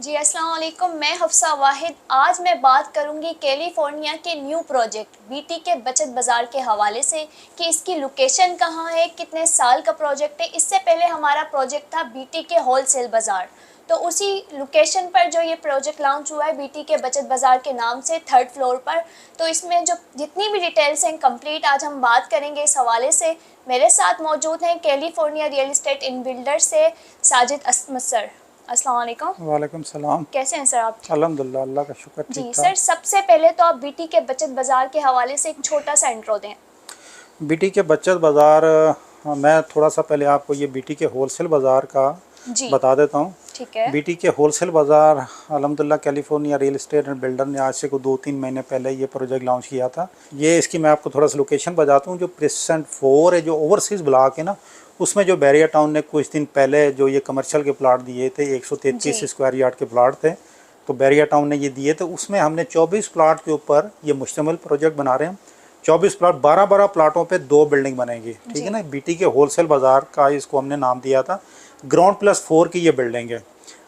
जी अस्सलाम वालेकुम, मैं हफ्सा वाहिद। आज मैं बात करूंगी कैलिफोर्निया के न्यू प्रोजेक्ट बीटी के बचत बाज़ार के हवाले से कि इसकी लोकेशन कहाँ है, कितने साल का प्रोजेक्ट है। इससे पहले हमारा प्रोजेक्ट था बीटी के होलसेल बाज़ार, तो उसी लोकेशन पर जो ये प्रोजेक्ट लॉन्च हुआ है बीटी के बचत बाज़ार के नाम से, 3rd फ्लोर पर। तो इसमें जो जितनी भी डिटेल्स हैं कंप्लीट आज हम बात करेंगे इस हवाले से। मेरे साथ मौजूद हैं कैलिफोर्निया रियल इस्टेट इन बिल्डर से साजिद असमत सर। अस्सलाम वालेकुम। वालेकुम सलाम। कैसे हैं सर आप? अल्हम्दुलिल्लाह, अल्लाह का शुक्र, जी ठीक सर, ठाक। सबसे पहले तो आप बीटी के बचत बाज़ार के हवाले से एक छोटा सा इंट्रो दें। बीटी के बचत बाज़ार, मैं थोड़ा सा पहले आपको ये बीटी के होलसेल बाज़ार का जी बता देता हूँ। ठीक है। बीटी के होलसेल बाज़ार अल्हम्दुलिल्लाह California real estate and builder ने आज से को 2-3 महीने पहले ये प्रोजेक्ट लॉन्च किया था। ये इसकी मैं आपको थोड़ा सा लोकेशन बताता हूँ। जो प्रेसेंट 4 है, जो ओवरसीज़ ब्लॉक है ना, उसमें जो बैरियर टाउन ने कुछ दिन पहले जो ये कमर्शियल के प्लाट दिए थे, 133 स्क्वायर यार्ड के प्लाट थे, तो बैरियर टाउन ने ये दिए थे। उसमें हमने 24 प्लाट के ऊपर ये मुश्तमिल प्रोजेक्ट बना रहे हैं। 24 प्लाट, 12-12 प्लाटों पे 2 बिल्डिंग बनेंगी, ठीक है ना। बीटी के होलसेल बाज़ार का इसको हमने नाम दिया था। ग्राउंड प्लस 4 की ये बिल्डिंग है।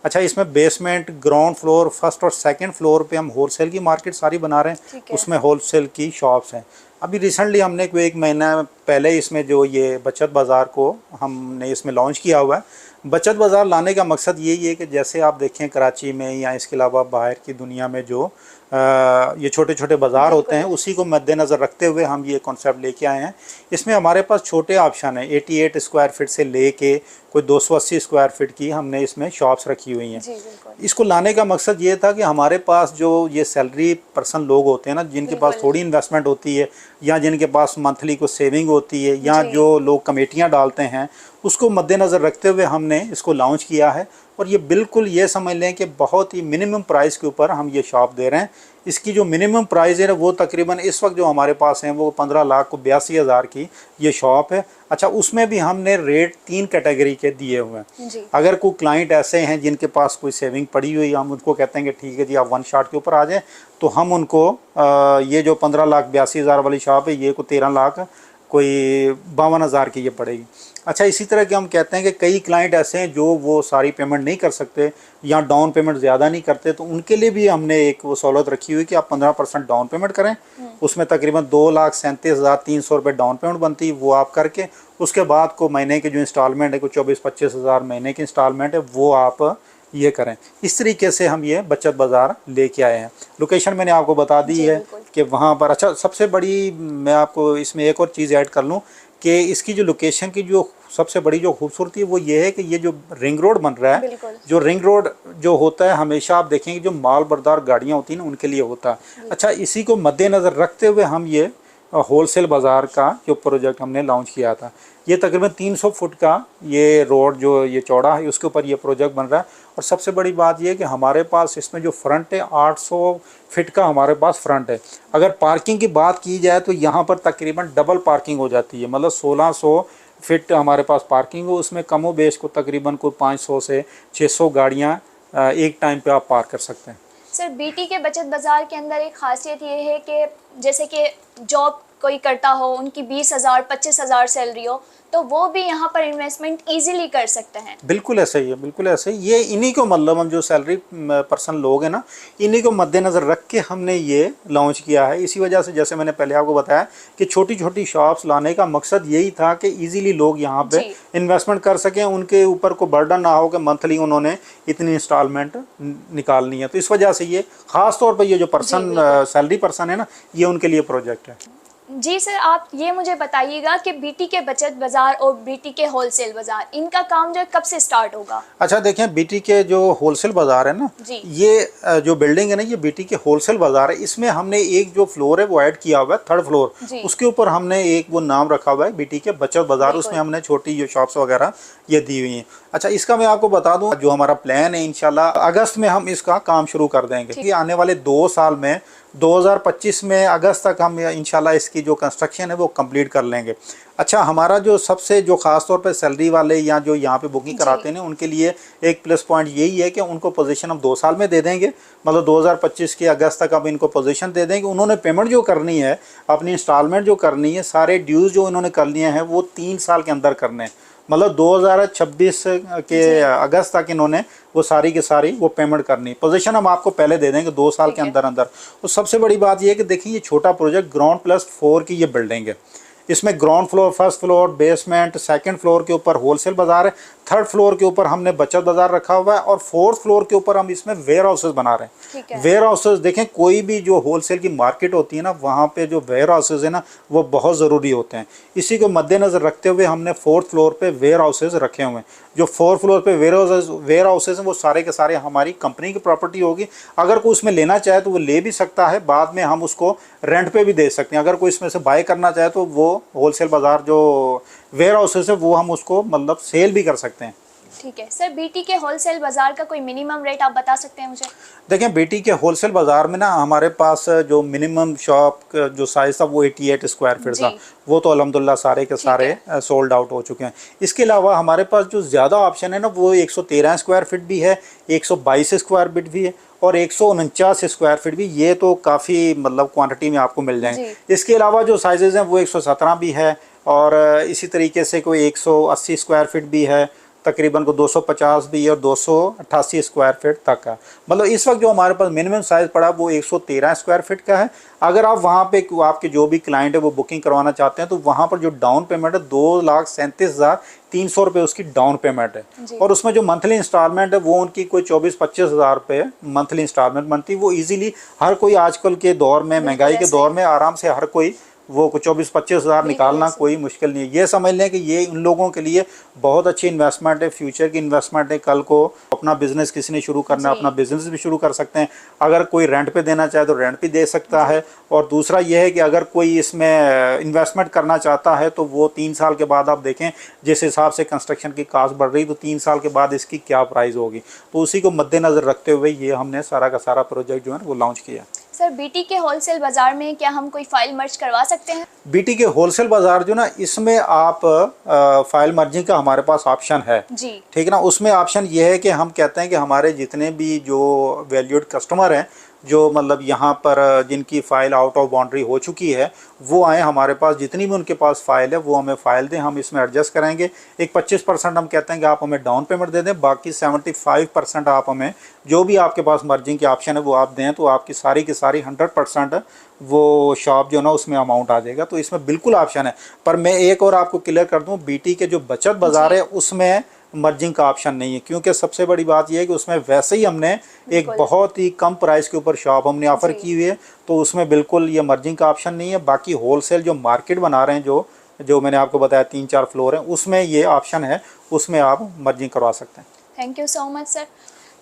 अच्छा, इसमें बेसमेंट, ग्राउंड फ्लोर, फर्स्ट और सेकंड फ्लोर पे हम होलसेल की मार्केट सारी बना रहे हैं, उसमें होलसेल की शॉप्स हैं। अभी रिसेंटली हमने कोई 1 महीना पहले इसमें जो ये बचत बाज़ार को हमने इसमें लॉन्च किया हुआ है। बचत बाज़ार लाने का मकसद यही है कि जैसे आप देखें कराची में या इसके अलावा बाहर की दुनिया में जो ये छोटे छोटे बाज़ार होते हैं, उसी को मद्देनज़र रखते हुए हम ये कॉन्सेप्ट लेके आए हैं। इसमें हमारे पास छोटे ऑप्शन हैं, 88 स्क्वायर फीट से लेके कोई 280 स्क्वायर फीट की हमने इसमें शॉप्स रखी हुई हैं। इसको लाने का मकसद ये था कि हमारे पास जो ये सैलरी पर्सन लोग होते हैं ना, जिनके पास थोड़ी इन्वेस्टमेंट होती है या जिनके पास मंथली को सेविंग होती है या जो लोग कमेटियाँ डालते हैं, उसको मद्देनज़र रखते हुए हमने इसको लॉन्च किया है। और ये बिल्कुल ये समझ लें कि बहुत ही मिनिमम प्राइस के ऊपर हम ये शॉप दे रहे हैं। इसकी जो मिनिमम प्राइस है वो तकरीबन इस वक्त जो हमारे पास हैं वो 15,82,000 की ये शॉप है। अच्छा, उसमें भी हमने रेट 3 कैटेगरी के दिए हुए हैं। अगर कोई क्लाइंट ऐसे हैं जिनके पास कोई सेविंग पड़ी हुई, हम उनको कहते हैं कि ठीक है जी आप 1 शॉट के ऊपर आ जाएँ, तो हम उनको ये जो 15,82,000 वाली शॉप है ये को 13,52,000 की ये पड़ेगी। अच्छा, इसी तरह के हम कहते हैं कि कई क्लाइंट ऐसे हैं जो वो सारी पेमेंट नहीं कर सकते या डाउन पेमेंट ज़्यादा नहीं करते, तो उनके लिए भी हमने एक वो सहूलत रखी हुई कि आप 15% डाउन पेमेंट करें। उसमें तकरीबन 2,37,300 रुपये डाउन पेमेंट बनती है, वो आप करके उसके बाद को महीने के जो इंस्टॉलमेंट है, कोई 24-25 हज़ार महीने की इंस्टॉलमेंट है, वो आप ये करें। इस तरीके से हम ये बचत बाज़ार लेके आए हैं। लोकेशन मैंने आपको बता दी है कि वहाँ पर। अच्छा, सबसे बड़ी मैं आपको इसमें एक और चीज़ ऐड कर लूँ कि इसकी जो लोकेशन की जो सबसे बड़ी जो खूबसूरती है वो ये है कि ये जो रिंग रोड बन रहा है, जो रिंग रोड जो होता है हमेशा आप देखेंगे जो माल बरदार गाड़ियाँ होती हैं ना, उनके लिए होता है। अच्छा, इसी को मद्देनज़र रखते हुए हम ये होलसेल बाज़ार का जो प्रोजेक्ट हमने लॉन्च किया था, ये तकरीबन 300 फुट का ये रोड जो ये चौड़ा है उसके ऊपर ये प्रोजेक्ट बन रहा है। और सबसे बड़ी बात ये है कि हमारे पास इसमें जो फ्रंट है 800 फीट का हमारे पास फ्रंट है। अगर पार्किंग की बात की जाए तो यहाँ पर तकरीबन डबल पार्किंग हो जाती है, मतलब 1600 फीट हमारे पास पार्किंग हो, उसमें कमो बेश को तकरीबन कोई 500 से 600 गाड़ियाँ एक टाइम पे आप पार्क कर सकते हैं। सर, बीटी के बचत बाज़ार के अंदर एक खासियत ये है कि जैसे कि जॉब कोई करता हो, उनकी 20,000 25,000 सैलरी हो, तो वो भी यहाँ पर इन्वेस्टमेंट इजीली कर सकते हैं। बिल्कुल ऐसा ही है, बिल्कुल ऐसे ही। ये इन्हीं को मतलब हम जो सैलरी पर्सन लोग हैं ना, इन्हीं को मद्देनज़र रख के हमने ये लॉन्च किया है। इसी वजह से जैसे मैंने पहले आपको बताया कि छोटी छोटी शॉप्स लाने का मकसद यही था कि इजीली लोग यहाँ पे इन्वेस्टमेंट कर सकें, उनके ऊपर को बर्डन ना हो कि मंथली उन्होंने इतनी इंस्टॉलमेंट निकालनी है। तो इस वजह से ये ख़ास तौर पर ये जो पर्सन सैलरी पर्सन है ना, ये उनके लिए प्रोजेक्ट है। जी सर, आप ये मुझे बताइएगा कि बीटी के बचत बाज़ार और बीटी के होलसेल बाज़ार, इनका काम जो कब से स्टार्ट होगा? अच्छा, देखें, बीटी के जो होलसेल बाज़ार है ना, ये जो बिल्डिंग है ना, ये बीटी के होलसेल बाज़ार है। इसमें हमने एक जो फ्लोर है वो ऐड किया हुआ है, 3rd फ्लोर, उसके ऊपर हमने एक वो नाम रखा हुआ है बीटी के बचत बाज़ार। उसमें हमने छोटी जो शॉप्स वगैरह ये दी हुई हैं। अच्छा, इसका मैं आपको बता दूं, जो हमारा प्लान है इंशाल्लाह अगस्त में हम इसका काम शुरू कर देंगे कि आने वाले 2 साल में 2025 में अगस्त तक हम इंशाल्लाह इसकी जो कंस्ट्रक्शन है वो कंप्लीट कर लेंगे। अच्छा, हमारा जो सबसे जो ख़ास तौर पे सैलरी वाले या जो यहाँ पे बुकिंग कराते हैं उनके लिए एक प्लस पॉइंट यही है कि उनको पोजीशन हम 2 साल में दे देंगे, मतलब 2025 के अगस्त तक हम इनको पोजीशन दे देंगे। उन्होंने पेमेंट जो करनी है, अपनी इंस्टॉलमेंट जो करनी है, सारे ड्यूज़ जो इन्होंने करनी है वो 3 साल के अंदर करने हैं। मतलब 2026 के अगस्त तक इन्होंने वो सारी की सारी वो पेमेंट करनी। पोजीशन हम आपको पहले दे देंगे 2 साल के अंदर अंदर। और सबसे बड़ी बात ये है कि देखिए ये छोटा प्रोजेक्ट ग्राउंड प्लस 4 की ये बिल्डिंग है। इसमें ground floor, first floor, basement, second floor के ऊपर होलसेल बाजार है, थर्ड फ्लोर के ऊपर हमने बचत बाजार रखा हुआ है और फोर्थ फ्लोर के ऊपर हम इसमें वेयर हाउसेज बना रहे हैं। वेयर हाउसेज देखें, कोई भी जो होलसेल की मार्केट होती है ना, वहाँ पे जो वेयर हाउसेज है ना वो बहुत ज़रूरी होते हैं। इसी को मद्देनज़र रखते हुए हमने फोर्थ फ्लोर पे वेयर हाउसेज रखे हुए हैं। जो फोर्थ फ्लोर पे वेयर हाउसेज हैं वो सारे के सारे हमारी कंपनी की प्रॉपर्टी होगी। अगर कोई उसमें लेना चाहे तो वो ले भी सकता है, बाद में हम उसको रेंट पे भी दे सकते हैं। अगर कोई इसमें से बाय करना चाहे तो वो होलसेल बाजार जो वेयर हाउसेज है वो हम उसको मतलब सेल भी कर सकते हैं। ठीक है सर, बीटी के होलसेल बाजार का कोई मिनिमम रेट आप बता सकते हैं मुझे? देखें, बीटी के होलसेल बाजार में ना हमारे पास जो मिनिमम शॉप जो साइज था वो 88 स्क्वायर फीट था, वो तो अल्हम्दुलिल्लाह सारे के सारे सोल्ड आउट हो चुके हैं। इसके अलावा हमारे पास जो ज़्यादा ऑप्शन है ना वो 113 स्क्वायर फीट भी है, 122 स्क्वायर फीट भी है और 149 स्क्वायर फीट भी। ये तो काफ़ी मतलब क्वांटिटी में आपको मिल जाएंगे। इसके अलावा जो साइजेज हैं वो 117 भी है और इसी तरीके से कोई 180 स्क्वायर फीट भी है, तकरीबन को 250 भी है और 288 स्क्वायर फीट तक का। मतलब इस वक्त जो हमारे पास मिनिमम साइज़ पड़ा वो 113 स्क्वायर फीट का है। अगर आप वहाँ पे आपके जो भी क्लाइंट है वो बुकिंग करवाना चाहते हैं तो वहाँ पर जो डाउन पेमेंट है 2,37,300 रुपये उसकी डाउन पेमेंट है और उसमें जो मंथली इंस्टॉलमेंट है वो उनकी कोई 24-25 हज़ार रुपये मंथली इंस्टॉलमेंट बनती है। वो ईजिली हर कोई आजकल के दौर में, महंगाई के दौर में आराम से हर कोई वो 24-25 हज़ार निकालना कोई मुश्किल नहीं है। ये समझ लें कि ये उन लोगों के लिए बहुत अच्छी इन्वेस्टमेंट है, फ्यूचर की इन्वेस्टमेंट है। कल को अपना बिजनेस किसी ने शुरू करना है, अपना बिजनेस भी शुरू कर सकते हैं। अगर कोई रेंट पे देना चाहे तो रेंट भी दे सकता है। और दूसरा ये है कि अगर कोई इसमें इन्वेस्टमेंट करना चाहता है तो वो 3 साल के बाद आप देखें जिस हिसाब से कंस्ट्रक्शन की कास्ट बढ़ रही तो 3 साल के बाद इसकी क्या प्राइस होगी। तो उसी को मद्देनज़र रखते हुए ये हमने सारा का सारा प्रोजेक्ट जो है वो लॉन्च किया। सर, बीटी के होलसेल बाजार में क्या हम कोई फाइल मर्ज करवा सकते हैं? बीटी के होलसेल बाजार जो ना इसमें आप फाइल मर्जिंग का हमारे पास ऑप्शन है जी, ठीक है ना। उसमें ऑप्शन ये है कि हम कहते हैं कि हमारे जितने भी जो वैल्यूड कस्टमर हैं जो मतलब यहाँ पर जिनकी फ़ाइल आउट ऑफ बाउंड्री हो चुकी है वो आए हमारे पास, जितनी भी उनके पास फ़ाइल है वो हमें फ़ाइल दें, हम इसमें एडजस्ट करेंगे। एक 25% हम कहते हैं कि आप हमें डाउन पेमेंट दे दें, बाकी 75% आप हमें जो भी आपके पास मर्जिंग के ऑप्शन है वो आप दें तो आपकी सारी की सारी 100% वो शॉप जो ना उसमें अमाउंट आ जाएगा। तो इसमें बिल्कुल ऑप्शन है। पर मैं एक और आपको क्लियर कर दूँ, बीटी के जो बचत बाज़ार है उसमें मर्जिंग का ऑप्शन नहीं है, क्योंकि सबसे बड़ी बात यह है कि उसमें वैसे ही हमने एक बहुत ही कम प्राइस के ऊपर शॉप हमने ऑफ़र की हुई है, तो उसमें बिल्कुल ये मर्जिंग का ऑप्शन नहीं है। बाकी होलसेल जो मार्केट बना रहे हैं जो मैंने आपको बताया 3-4 फ्लोर हैं उसमें ये ऑप्शन है, उसमें आप मर्जिंग करवा सकते हैं। Thank you so much sir.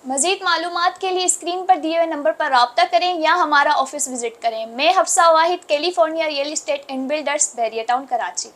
मज़ीद मालूमात के लिए स्क्रीन पर दिए हुए नंबर पर रब्ता करें या हमारा ऑफिस विजिट करें। मैं Hafsa Wahid, California real estate and builders, Bahria Town, Karachi.